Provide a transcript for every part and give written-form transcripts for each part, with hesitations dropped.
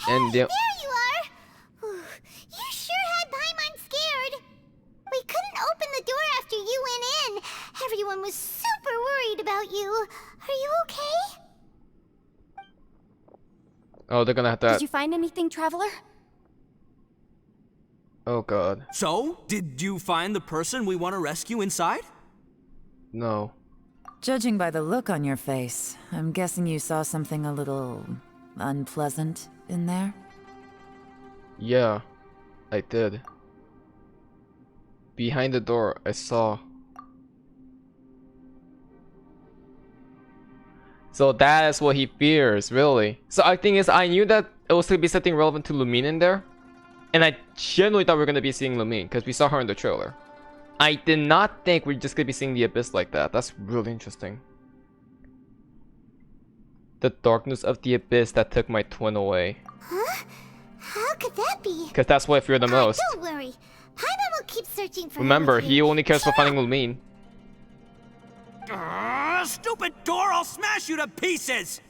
And there you are! You sure had Paimon scared. We couldn't open the door after you went in. Everyone was super worried about you. Are you okay? oh, they're gonna have to. Did you find anything, Traveler? Oh god. So, did you find the person we want to rescue inside? No. Judging by the look on your face, I'm guessing you saw something a little unpleasant in there? Yeah, I did. Behind the door, I saw. So that is what he fears, really. So I think is I knew that it was gonna be something relevant to Lumine in there, and I genuinely thought we were gonna be seeing Lumine because we saw her in the trailer. I did not think we're just gonna be seeing the Abyss like that. That's really interesting. The darkness of the Abyss that took my twin away. Huh? How could that be? Because that's what I fear the most. Don't worry. Paimon will keep searching for Remember, him. he only cares for finding Lumine. Stupid door, I'll smash you to pieces!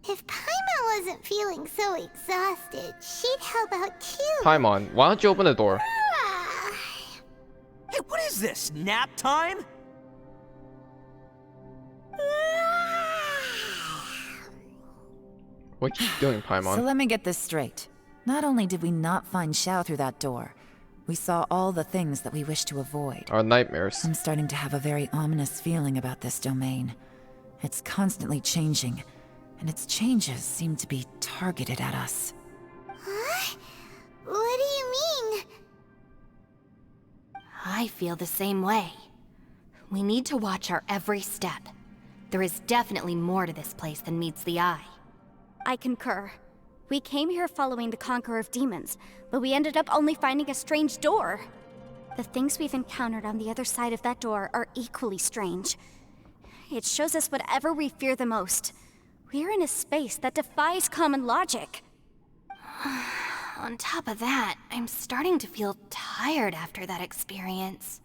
If Paimon wasn't feeling so exhausted, she'd help out too. Paimon, why don't you open the door? Hey, what is this, nap time? What are you doing, Paimon? So let me get this straight. Not only did we not find Xiao through that door, we saw all the things that we wish to avoid. Our nightmares. I'm starting to have a very ominous feeling about this domain. It's constantly changing, and its changes seem to be targeted at us. Huh? What do you mean? I feel the same way. We need to watch our every step. There is definitely more to this place than meets the eye. I concur. We came here following the Conqueror of Demons, but we ended up only finding a strange door. The things we've encountered on the other side of that door are equally strange. It shows us whatever we fear the most. We're in a space that defies common logic. On top of that, I'm starting to feel tired after that experience.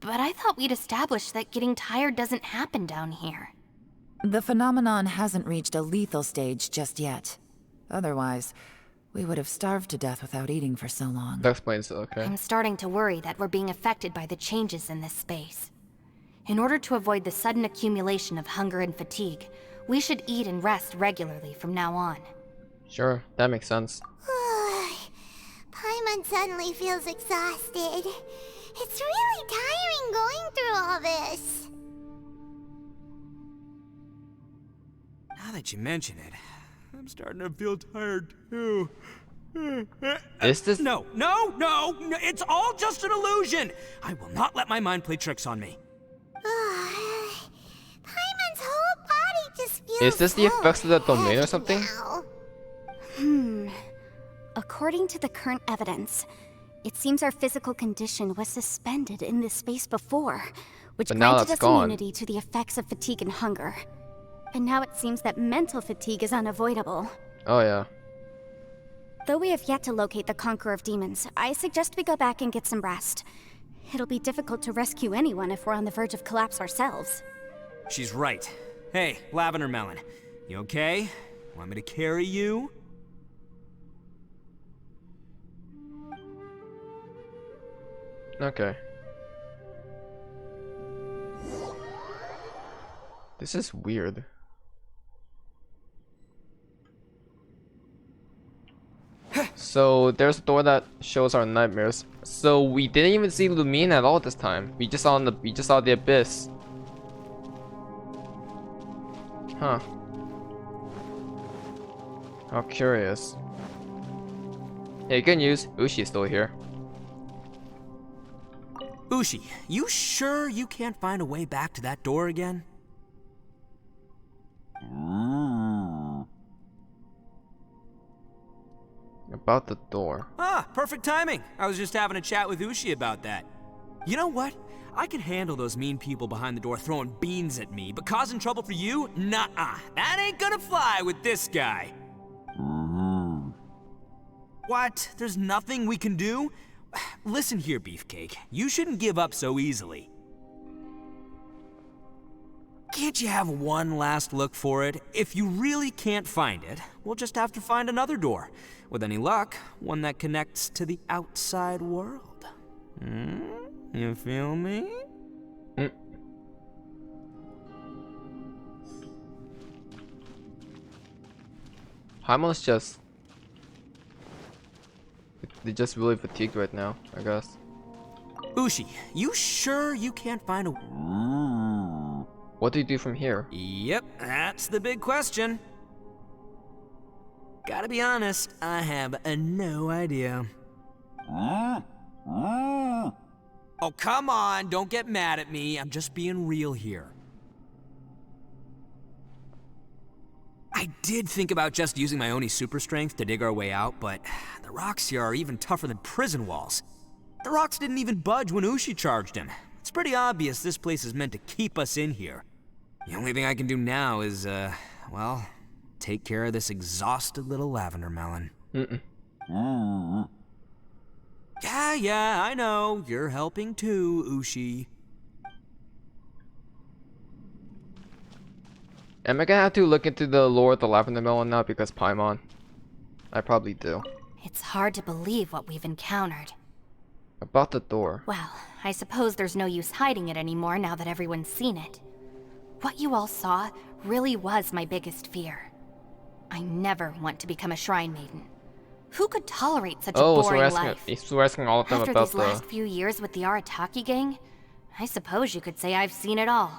But I thought we'd established that getting tired doesn't happen down here. The phenomenon hasn't reached a lethal stage just yet. Otherwise, we would have starved to death without eating for so long. That explains it, okay. I'm starting to worry that we're being affected by the changes in this space. In order to avoid the sudden accumulation of hunger and fatigue, we should eat and rest regularly from now on. Sure, that makes sense. Paimon suddenly feels exhausted. It's really tiring going through all this. Now that you mention it, I'm starting to feel tired too. Is this? No, it's all just an illusion! I will not let my mind play tricks on me. Paimon's whole body just feels Is this the so effects of the domain or heavy something? now. According to the current evidence, it seems our physical condition was suspended in this space before, which But now granted that's us gone. immunity to the effects of fatigue and hunger. And now it seems that mental fatigue is unavoidable. Oh yeah. Though we have yet to locate the Conqueror of Demons, I suggest we go back and get some rest. It'll be difficult to rescue anyone if we're on the verge of collapse ourselves. She's right. Hey, Lavender Melon, you okay? Want me to carry you? Okay. This is weird. So there's a door that shows our nightmares. So we didn't even see Lumine at all this time. We just saw the Abyss. Huh. How curious. Hey, good news. Ushi's still here. Ushi, you sure you can't find a way back to that door again? About the door. Ah, perfect timing. I was just having a chat with Ushi about that. You know what? I can handle those mean people behind the door throwing beans at me, but causing trouble for you? Nuh-uh. That ain't gonna fly with this guy. What? There's nothing we can do? Listen here, Beefcake. You shouldn't give up so easily. can't you have one last look for it? If you really can't find it, we'll just have to find another door. With any luck, one that connects to the outside world. You feel me? Paimon's just... They're just really fatigued right now, I guess. Ushi, you sure you can't find a... What do you do from here? Yep, that's the big question. Gotta be honest, I have no idea. Oh, come on, don't get mad at me. I'm just being real here. I did think about just using my Oni super strength to dig our way out, but the rocks here are even tougher than prison walls. The rocks didn't even budge when Ushi charged him. It's pretty obvious this place is meant to keep us in here. The only thing I can do now is, well, take care of this exhausted little lavender melon. Yeah, I know. You're helping too, Ushi. Am I gonna have to look into the lore of the lavender melon now because Paimon? I probably do. It's hard to believe what we've encountered. About the door. Well, I suppose there's no use hiding it anymore now that everyone's seen it. What you all saw really was my biggest fear. I never want to become a shrine maiden. Who could tolerate such a boring life? So we're asking all of them After about these last few years with the Arataki gang, I suppose you could say I've seen it all.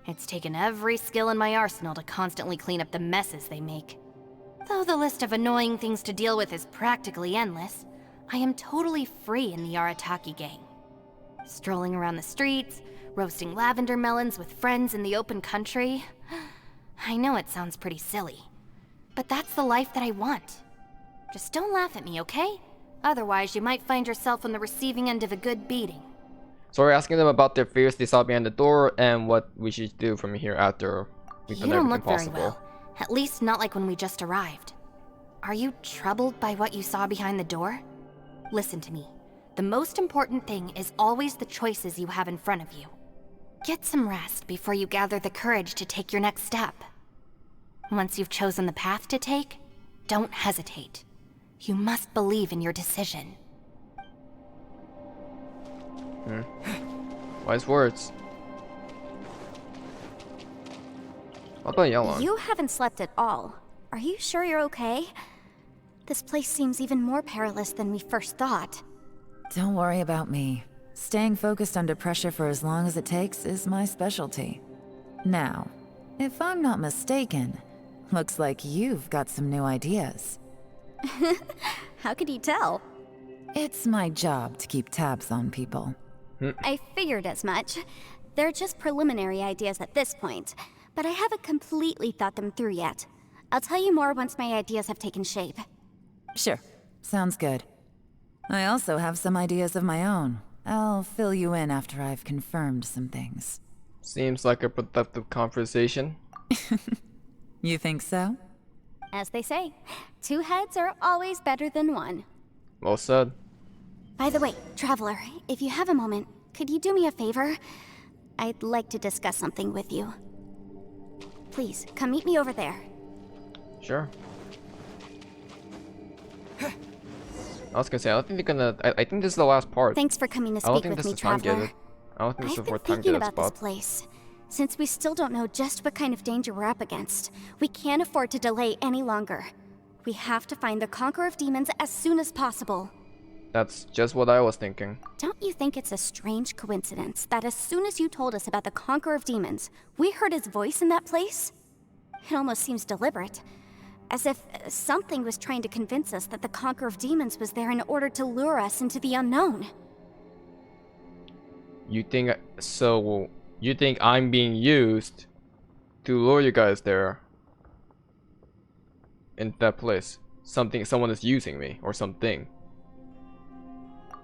It's taken every skill in my arsenal to constantly clean up the messes they make. Though the list of annoying things to deal with is practically endless, I am totally free in the Arataki gang. Strolling around the streets, roasting lavender melons with friends in the open country. I know it sounds pretty silly, but that's the life that I want. Just don't laugh at me, okay? Otherwise, you might find yourself on the receiving end of a good beating. So we're asking them about their fears they saw behind the door and what we should do from here after we've done You don't everything look very possible. well. At least not like when we just arrived. Are you troubled by what you saw behind the door? Listen to me. The most important thing is always the choices you have in front of you. Get some rest before you gather the courage to take your next step. Once you've chosen the path to take, don't hesitate. You must believe in your decision. Wise words. What about Yelan? You haven't slept at all. Are you sure you're okay? This place seems even more perilous than we first thought. Don't worry about me. Staying focused under pressure for as long as it takes is my specialty. Now, if I'm not mistaken, looks like you've got some new ideas. How could you tell? It's my job to keep tabs on people. I figured as much. They're just preliminary ideas at this point, but I haven't completely thought them through yet. I'll tell you more once my ideas have taken shape. Sure, sounds good. I also have some ideas of my own. I'll fill you in after I've confirmed some things. Seems like a productive conversation. You think so? As they say, 2 heads are always better than 1. Well said. By the way, Traveler, if you have a moment, could you do me a favor? I'd like to discuss something with you. Please, come meet me over there. Sure. I was gonna say, I don't think they're gonna... I think this is the last part. Thanks for coming to I don't speak think with this me, is time Traveler. gated. I don't think this I've is been for time thinking gated about this spot. place. Since we still don't know just what kind of danger we're up against, we can't afford to delay any longer. We have to find the Conqueror of Demons as soon as possible. That's just what I was thinking. Don't you think it's a strange coincidence that as soon as you told us about the Conqueror of Demons, we heard his voice in that place? It almost seems deliberate. As if something was trying to convince us that the Conqueror of Demons was there in order to lure us into the unknown. You think... So... You think I'm being used to lure you guys there? In that place? Someone is using me, or something.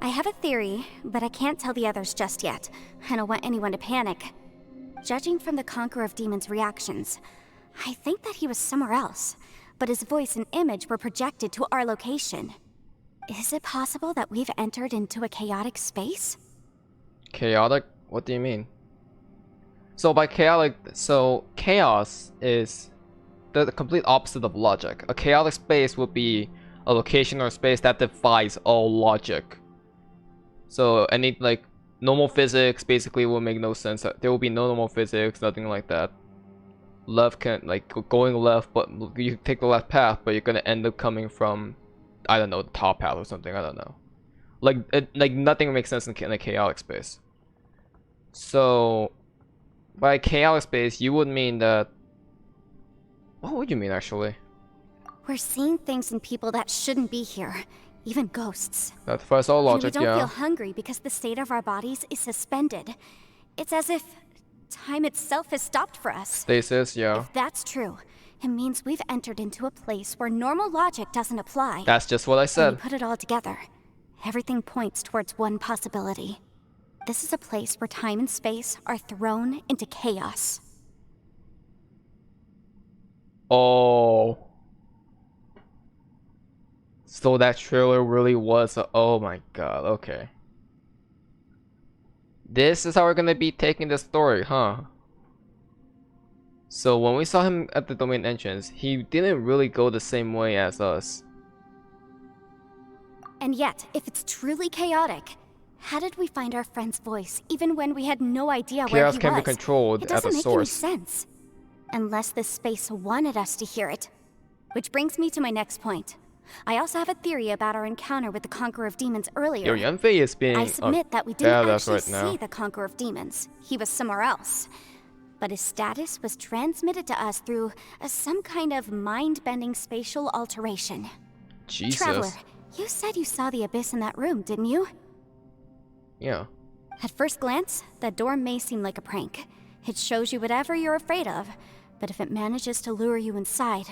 I have a theory, but I can't tell the others just yet. I don't want anyone to panic. Judging from the Conqueror of Demons' reactions, I think that he was somewhere else, but his voice and image were projected to our location. Is it possible that we've entered into a chaotic space? Chaotic? What do you mean? So by chaotic, so chaos is the complete opposite of logic. A chaotic space would be a location or space that defies all logic. So any like normal physics basically will make no sense. There will be no normal physics, nothing like that. Left can like going left, but you take the left path, but you're gonna end up coming from, I don't know, the top path or something. I don't know. Like nothing makes sense in a chaotic space. So by chaotic space, you would mean that. What would you mean actually? We're seeing things in people that shouldn't be here, even ghosts. That defies all And we logic, don't yeah. feel hungry because the state of our bodies is suspended. It's as if time itself has stopped for us. Stasis, yeah. If that's true, it means we've entered into a place where normal logic doesn't apply. That's just what I When said. you put it all together, everything points towards one possibility. This is a place where time and space are thrown into chaos. Oh. So that trailer really was oh my god, okay. This is how we're gonna be taking the story, huh? So when we saw him at the domain entrance, he didn't really go the same way as us. And yet, if it's truly chaotic, how did we find our friend's voice even when we had no idea where Chaos he can was? be controlled It at doesn't the make source. any sense. Unless this space wanted us to hear it. Which brings me to my next point. I also have a theory about our encounter with the Conqueror of Demons earlier. Yo, Yanfei is being I submit that we didn't badass actually right now. see the Conqueror of Demons. He was somewhere else. But his status was transmitted to us through some kind of mind-bending spatial alteration. Jesus. Traveler, you said you saw the abyss in that room, didn't you? Yeah. At first glance, that door may seem like a prank. It shows you whatever you're afraid of, but if it manages to lure you inside,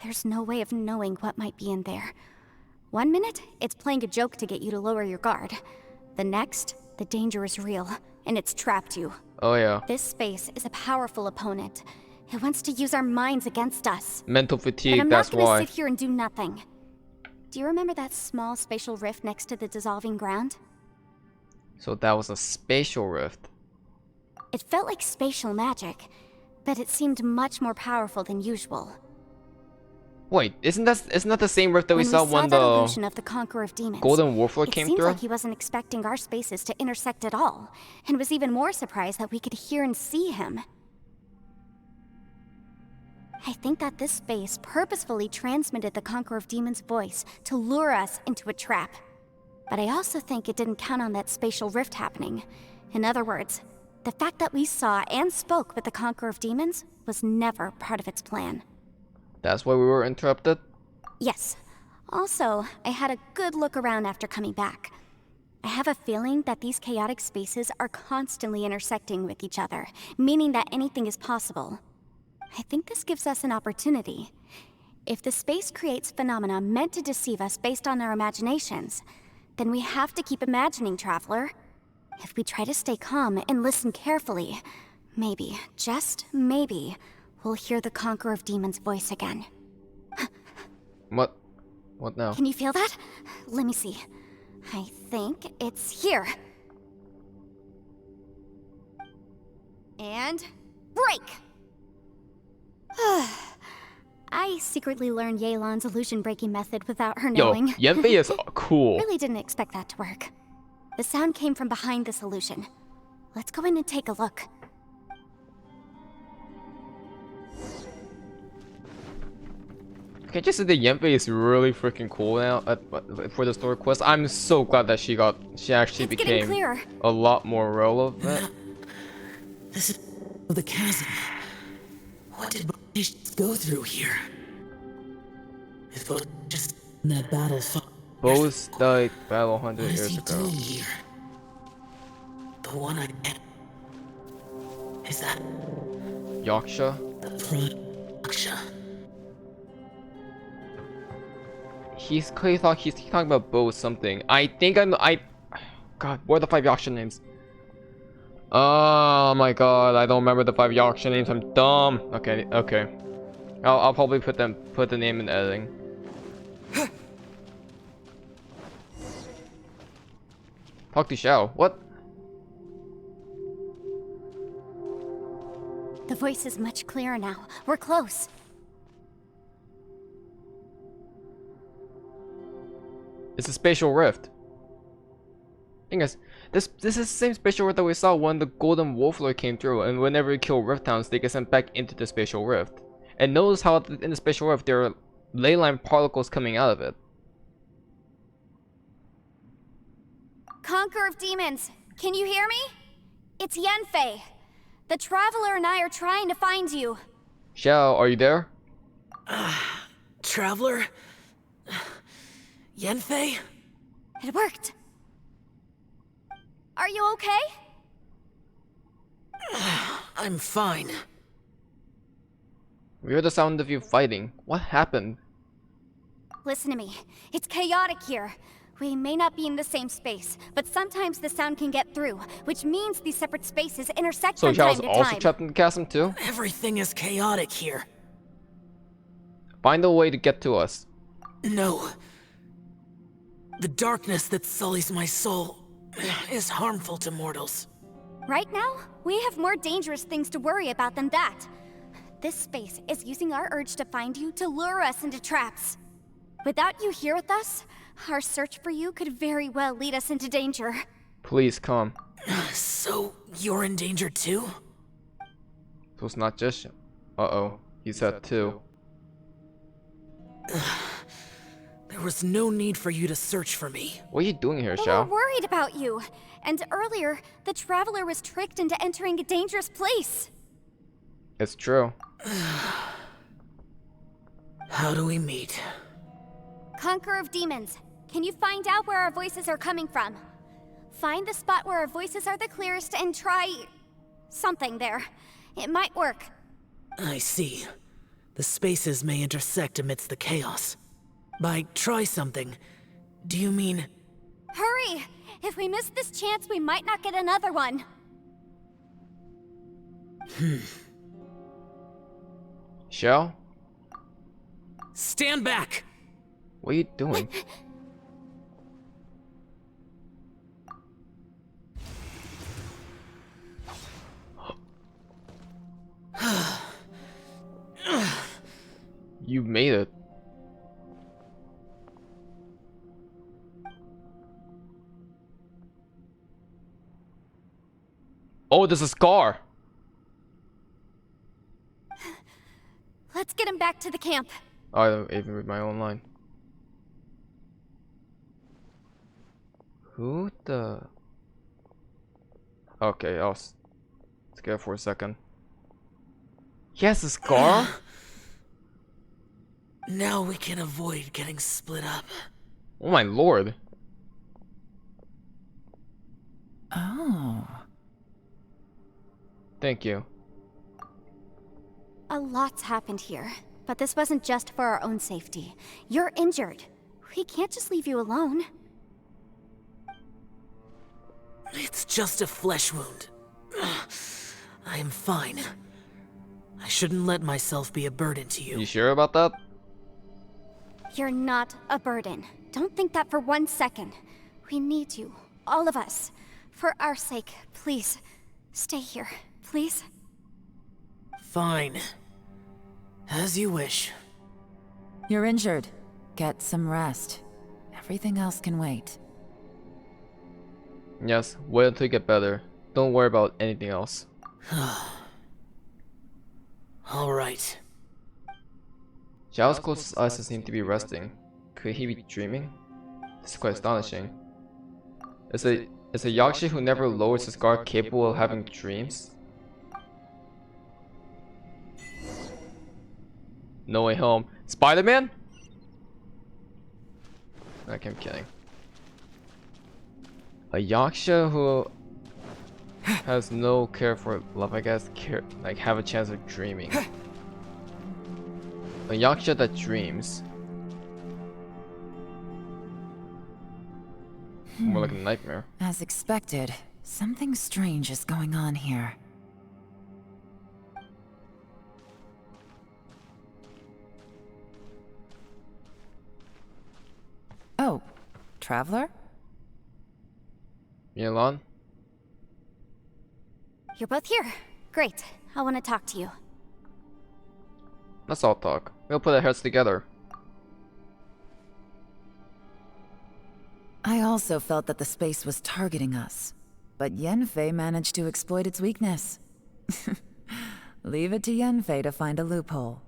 there's no way of knowing what might be in there. One minute, it's playing a joke to get you to lower your guard. The next, the danger is real, and it's trapped you. Oh yeah. This space is a powerful opponent. It wants to use our minds against us. Mental But fatigue, I'm that's not gonna why. sit here and do nothing. Do you remember that small spatial rift next to the dissolving ground? So that was a spatial rift. It felt like spatial magic, but it seemed much more powerful than usual. Wait, isn't that the same rift that we When saw we when that the illusion of the Conqueror of Demons, Golden Warlord it came seems through? like he wasn't expecting our spaces to intersect at all, and was even more surprised that we could hear and see him. I think that this space purposefully transmitted the Conqueror of Demons' voice to lure us into a trap. But I also think it didn't count on that spatial rift happening. In other words, the fact that we saw and spoke with the Conqueror of Demons was never part of its plan. That's why we were interrupted? Yes. Also, I had a good look around after coming back. I have a feeling that these chaotic spaces are constantly intersecting with each other, meaning that anything is possible. I think this gives us an opportunity. If the space creates phenomena meant to deceive us based on our imaginations, then we have to keep imagining, Traveler. If we try to stay calm and listen carefully, maybe, just maybe, we'll hear the Conqueror of Demons' voice again. What? What now? Can you feel that? Let me see. I think it's here. And break! I secretly learned Yelan's illusion breaking method without her Yo, knowing. Yanfei is cool. Really didn't expect that to work. The sound came from behind this illusion. Let's go in and take a look. Can you just say that Yanfei is really freaking cool now for the story quest? I'm so glad that she actually It's getting became clearer. a lot more relevant. This is the chasm. What did we go through here? If it was just in that battle fought, Both died battle 100 what is years he ago. doing here? The one I is that Yaksha? the prime Yaksha? He's talking about both something. I think God, what are the 5 Yaksha names? Oh my god, I don't remember the 5 Yaksha names. I'm dumb. Okay. I'll probably put the name in editing. Talk to Xiao. What? The voice is much clearer now. We're close. It's a spatial rift. Thing is, this is the same spatial rift that we saw when the Golden Wolf Lord came through, and whenever you kill Rift Hounds, they get sent back into the spatial rift. And notice how in the spatial rift there are ley line particles coming out of it. Conqueror of Demons, can you hear me? It's Yanfei. The Traveler and I are trying to find you. Xiao, are you there? Traveler? Yanfei? It worked. Are you okay? I'm fine. We heard the sound of you fighting. What happened? Listen to me. It's chaotic here. We may not be in the same space, but sometimes the sound can get through, which means these separate spaces intersect So from time Xiao's to also time. trapped in the chasm too? Everything is chaotic here. Find a way to get to us. No. The darkness that sullies my soul is harmful to mortals. Right now, we have more dangerous things to worry about than that. This space is using our urge to find you to lure us into traps. Without you here with us, our search for you could very well lead us into danger. Please come. So, you're in danger too? So it's not just Xiao. Uh-oh. He said too. There was no need for you to search for me. What are you doing here, But we're Xiao? worried about you. And earlier, the Traveler was tricked into entering a dangerous place. It's true. How do we meet? Conqueror of Demons, can you find out where our voices are coming from? Find the spot where our voices are the clearest and try... something there. It might work. I see. The spaces may intersect amidst the chaos. By try something, do you mean... Hurry! If we miss this chance, we might not get another one. Xiao? Stand back! What are you doing? You made it. Oh, there's a scar. Let's get him back to the camp. Oh, I don't even read my own line. Who the... Okay, I was scared for a second. He has a scar? Now we can avoid getting split up. Oh my lord. Oh. Thank you. A lot's happened here, but this wasn't just for our own safety. You're injured. We can't just leave you alone. It's just a flesh wound. I am fine. I shouldn't let myself be a burden to you. You sure about that? You're not a burden. Don't think that for 1 second. We need you, all of us. For our sake, please, stay here, please. Fine. As you wish. You're injured. Get some rest. Everything else can wait. Yes, wait until you get better. Don't worry about anything else. Alright. Xiao's closest eyes seem to be resting. Could he be dreaming? This is quite astonishing. Is a Yakshi who never lowers his guard capable of having dreams? No Way Home. Spider-Man? Okay, I'm kidding. A Yaksha who has no care for love, I guess, have a chance of dreaming. A Yaksha that dreams. More like a nightmare. As expected, something strange is going on here. Oh, Traveler? Yelan? You're both here. Great. I want to talk to you. Let's all talk. We'll put our heads together. I also felt that the space was targeting us, but Yanfei managed to exploit its weakness. Leave it to Yanfei to find a loophole.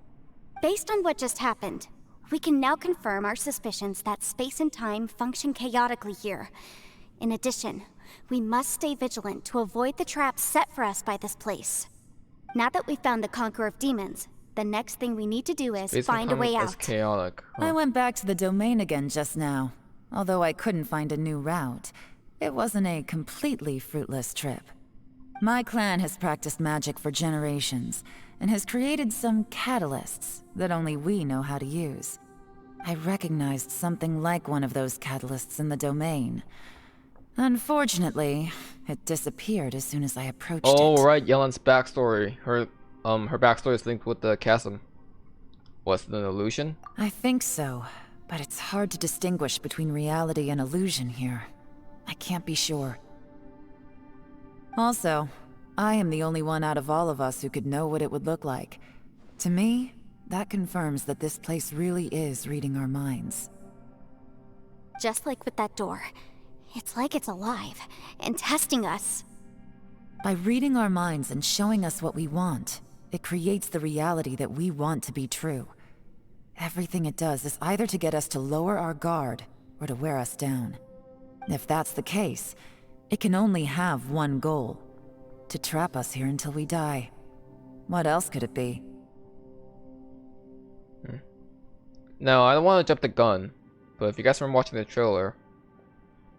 Based on what just happened, we can now confirm our suspicions that space and time function chaotically here. In addition, we must stay vigilant to avoid the traps set for us by this place. Now that we've found the Conqueror of Demons, the next thing we need to do is find a way out. Chaotic. Huh. I went back to the domain again just now. Although I couldn't find a new route, it wasn't a completely fruitless trip. My clan has practiced magic for generations, and has created some catalysts that only we know how to use. I recognized something like one of those catalysts in the domain. Unfortunately, it disappeared as soon as I approached it. Oh right, Yelan's backstory. Her backstory is linked with the chasm. Was it an illusion? I think so, but it's hard to distinguish between reality and illusion here. I can't be sure. Also, I am the only one out of all of us who could know what it would look like. To me, that confirms that this place really is reading our minds. Just like with that door, it's like it's alive and testing us. By reading our minds and showing us what we want, it creates the reality that we want to be true. Everything it does is either to get us to lower our guard or to wear us down. If that's the case, it can only have one goal: to trap us here until we die. What else could it be? No, I don't want to jump the gun, but if you guys were watching the trailer,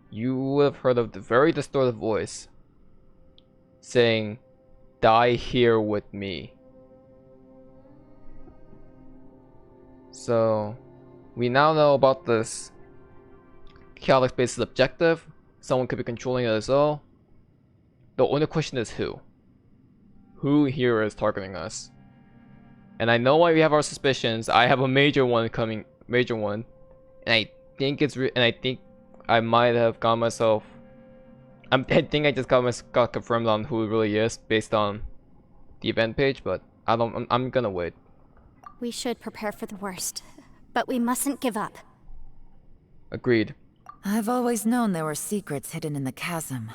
you would have heard of the very distorted voice saying, "Die here with me." So, we now know about this chaotic space's objective. Someone could be controlling it as well. The only question is who? Who here is targeting us? And I know why we have our suspicions. I have a major one coming, and I think I think I might have got myself. I think I just got confirmed on who it really is based on the event page, but I'm gonna wait. We should prepare for the worst, but we mustn't give up. Agreed. I've always known there were secrets hidden in the chasm,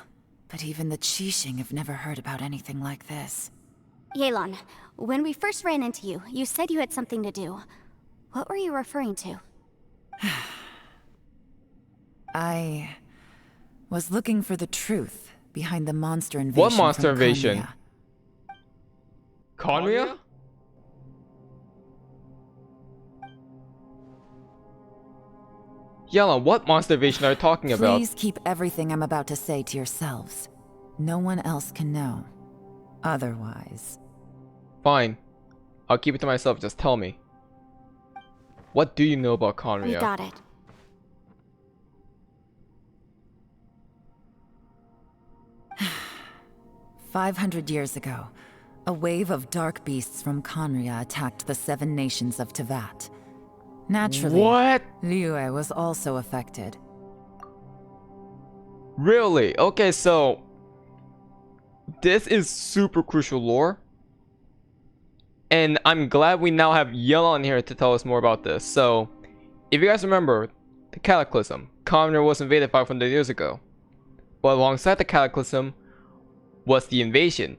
but even the Qixing have never heard about anything like this. Yelan, when we first ran into you, you said you had something to do. What were you referring to? I was looking for the truth behind the monster invasion. What monster from invasion? Khaenri'ah. Khaenri'ah? Yelan, what monster invasion are you talking about? Please keep everything I'm about to say to yourselves. No one else can know. Otherwise. Fine. I'll keep it to myself, just tell me. What do you know about Khaenri'ah? We got it. "500 years ago, a wave of dark beasts from Khaenri'ah attacked the 7 nations of Tevat. Naturally, What? Liyue was also affected. Really? Okay, so this is super crucial lore. And I'm glad we now have Yelan here to tell us more about this. So, if you guys remember, the Cataclysm, Khaenri'ah was invaded 500 years ago. But alongside the Cataclysm was the invasion,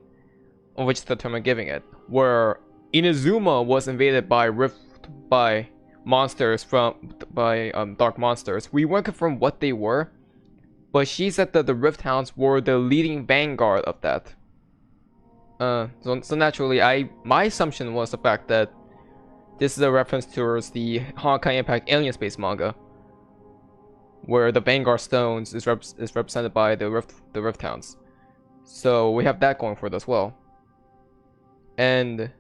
of which is the term I'm giving it, where Inazuma was invaded by monsters dark monsters. We weren't confirmed what they were, but she said that the Rift Hounds were the leading vanguard of that. So naturally, my assumption was the fact that this is a reference towards the Genshin Impact Alien Space manga, where the Vanguard Stones is represented by the Rift Hounds. So we have that going for it as well. And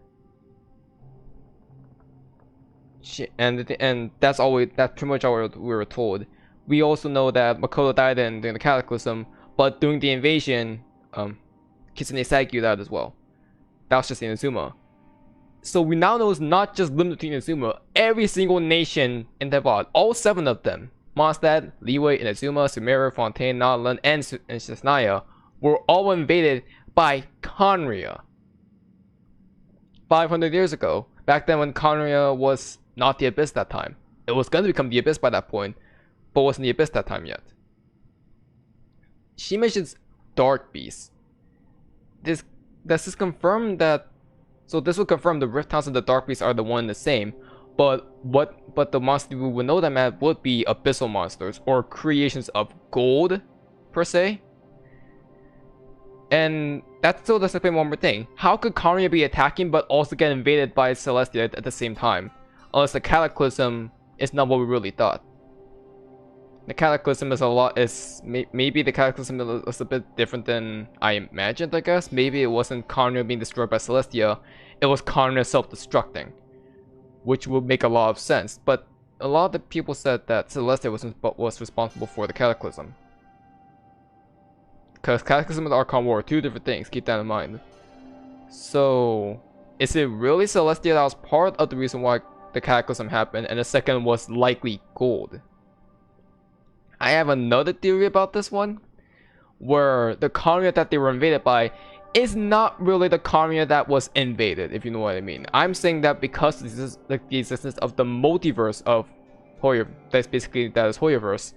that's pretty much all we were told. We also know that Makoto died during the Cataclysm, but during the invasion, Kitsune Saikyu died as well. That was just Inazuma. So we now know it's not just limited to Inazuma. Every single nation in Tevat, all 7 of them, Mondstadt, Liyue, Inazuma, Sumeru, Fontaine, Nautilus, and Shisnaya, were all invaded by Khaenri'ah. 500 years ago. Back then when Conria was not the Abyss that time. It was going to become the Abyss by that point, but wasn't the Abyss that time yet. She mentions Dark Beast. Does this confirm that... So this will confirm the Rift Towns and the Dark Beasts are the one and the same, but the monster we would know them as would be abyssal monsters, or creations of gold, per se. And that still doesn't explain one more thing. How could Conria be attacking but also get invaded by Celestia at the same time? Unless the Cataclysm is not what we really thought. The Cataclysm is maybe the Cataclysm is a bit different than I imagined, I guess. Maybe it wasn't Conria being destroyed by Celestia, it was Conria self-destructing. Which would make a lot of sense, but a lot of the people said that Celestia was responsible for the Cataclysm. Because Cataclysm and Archon War are two different things, keep that in mind. So, is it really Celestia that was part of the reason why the Cataclysm happened, and the second was likely gold? I have another theory about this one, where the Conria that they were invaded by is not really the Conria that was invaded, if you know what I mean. I'm saying that because this is like the existence of the multiverse of Hoya, that is Hoyaverse,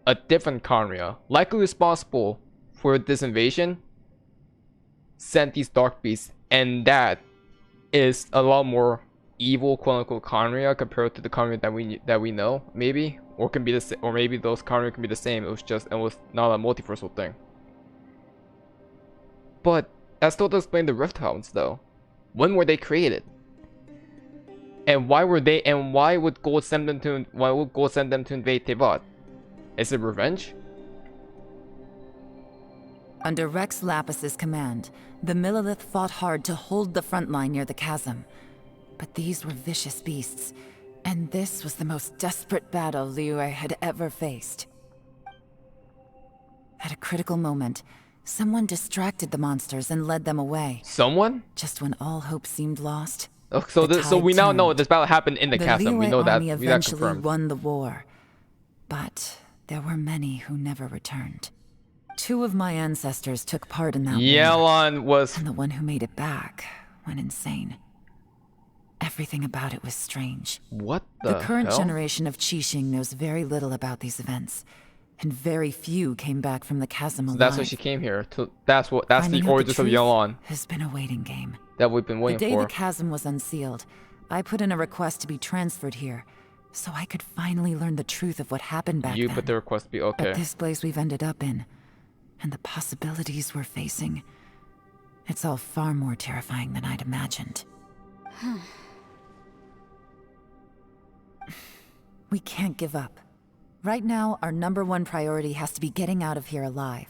a different Conria, likely responsible for this invasion, sent these Dark Beasts, and that is a lot more evil, quote-unquote, Conria compared to the Conria that we know, maybe, or can be the same, or maybe those Conria can be the same. It was not a multiversal thing. But that still doesn't explain the Rift Hounds, though. When were they created? And why were they? And why would Gold send them to? Why would Gold send them to invade Tevat? Is it revenge? Under Rex Lapis's command, the Millelith fought hard to hold the front line near the chasm. But these were vicious beasts, and this was the most desperate battle Liyue had ever faced. At a critical moment, someone distracted the monsters and led them away. Someone? Just when all hope seemed lost. Oh, so we now know this battle happened in the chasm. We know that. The Liyue army eventually won the war, but there were many who never returned. 2 of my ancestors took part in that war. Yelan was... And the one who made it back went insane. Everything about it was strange. What the current hell? generation of Qixing knows very little about these events, and very few came back from the chasm alive. So that's why she came here. That's Finding the out origins of truth Yelan has been a waiting game. that we've been waiting The day for. the chasm was unsealed, I put in a request to be transferred here, so I could finally learn the truth of what happened back You then. put the request to be okay. But this place we've ended up in, and the possibilities we're facing, it's all far more terrifying than I'd imagined. We can't give up. Right now, our #1 priority has to be getting out of here alive.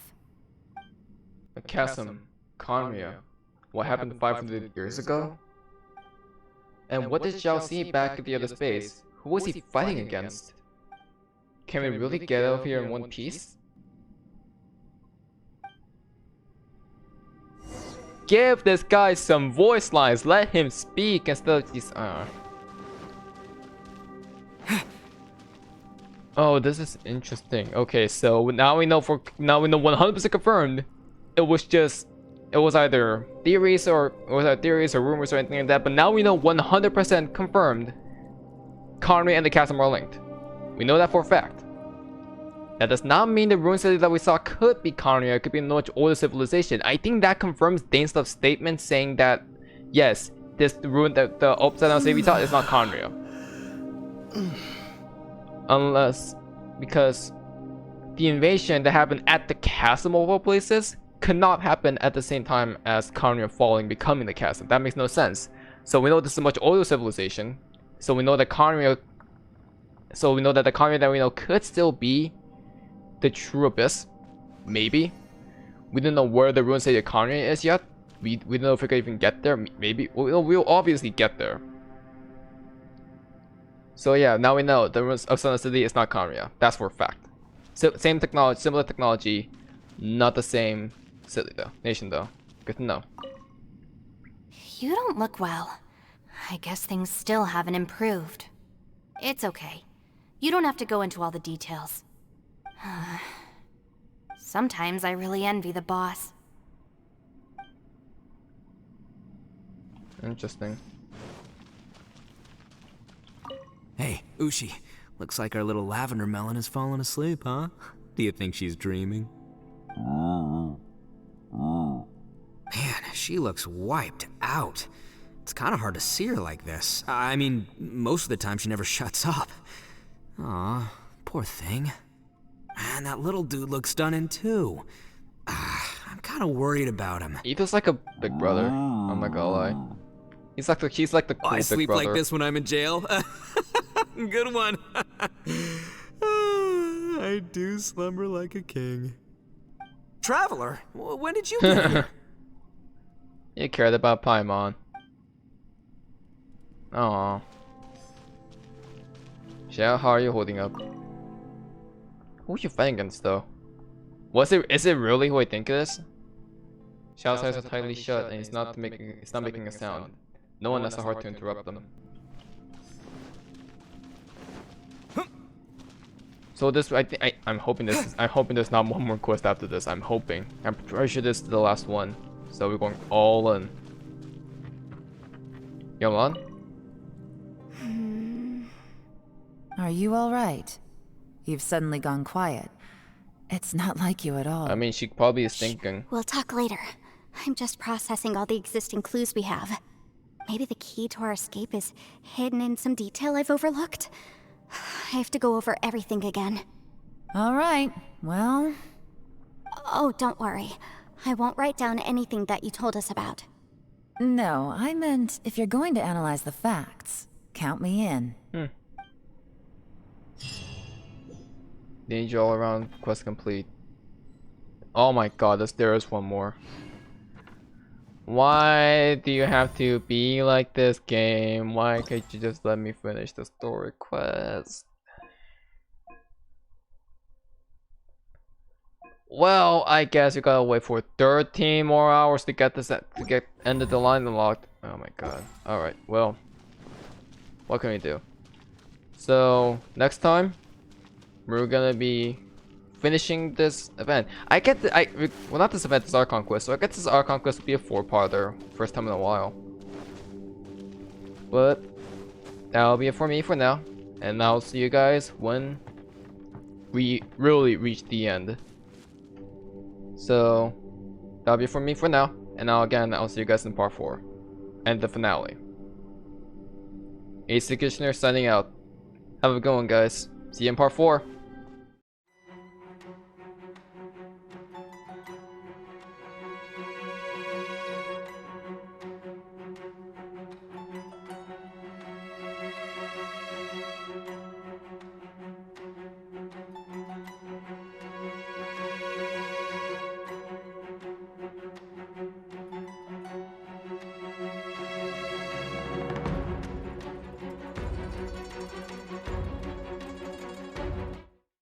The chasm, Conria. What happened 500 years ago? And what did Xiao see back at the other space? Who was he fighting against? Can we really get out of here in one piece? Give this guy some voice lines. Let him speak instead of these. Oh, this is interesting. Okay, so now we know 100% confirmed. It was either theories or rumors or anything like that. But now we know 100% confirmed. Conria and the chasm are linked. We know that for a fact. That does not mean the ruin city that we saw could be Conria. It could be a much older civilization. I think that confirms Danestuff's statement saying that yes, the upside down city we saw is not Conria. Unless, because the invasion that happened at the chasm of all places could not happen at the same time as Conria falling, becoming the chasm. That makes no sense. So we know this is a much older civilization. So we know that the Conria that we know could still be the true abyss. Maybe. We don't know where the ruined city of Conria is yet. We don't know if we could even get there. Maybe. We'll obviously get there. So yeah, now we know the ruins of Sun City is not Conria. That's for a fact. So, same technology, similar technology, not the same city though. Nation though. Good to know. You don't look well. I guess things still haven't improved. It's okay. You don't have to go into all the details. Sometimes I really envy the boss. Interesting. Hey, Ushi. Looks like our little lavender melon has fallen asleep, huh? Do you think she's dreaming? Man, she looks wiped out. It's kind of hard to see her like this. I mean, most of the time she never shuts up. Aw, poor thing. Man, that little dude looks stunning too. I'm kind of worried about him. He feels like a big brother. I'm not gonna lie. He's like the cool I big sleep brother. like this when I'm in jail. Good one. I do slumber like a king. Traveler, when did you get here? You cared about Paimon. Aww. Xiao, how are you holding up? Who are you fighting against though? Is it really who I think it is? Xiao's eyes are tightly shut and it's not making a sound. No one has the heart to interrupt them. So this, I'm hoping there's not one more quest after this. I'm hoping. I'm pretty sure this is the last one. So we're going all in. Yelan? Are you alright? You've suddenly gone quiet. It's not like you at all. I mean, she probably is thinking. We'll talk later. I'm just processing all the existing clues we have. Maybe the key to our escape is hidden in some detail I've overlooked. I have to go over everything again. Alright, well... Oh, don't worry. I won't write down anything that you told us about. No, I meant if you're going to analyze the facts, count me in. Danger all around, quest complete. Oh my god, there is one more. Why do you have to be like this, game? Why can't you just let me finish the story quest? Well, I guess you gotta wait for 13 more hours to get this end of the line unlocked. Oh my god. Alright, well. What can we do? So, next time, we're gonna be finishing this event. Well, not this event, this Archon quest. So I guess this Archon quest will be a 4-parter. First time in a while. But that'll be it for me for now. And I'll see you guys when we really reach the end. So that'll be it for me for now. And now again, I'll see you guys in part 4. And the finale. ACairconditioner signing out. Have a good one, guys. See you in part 4.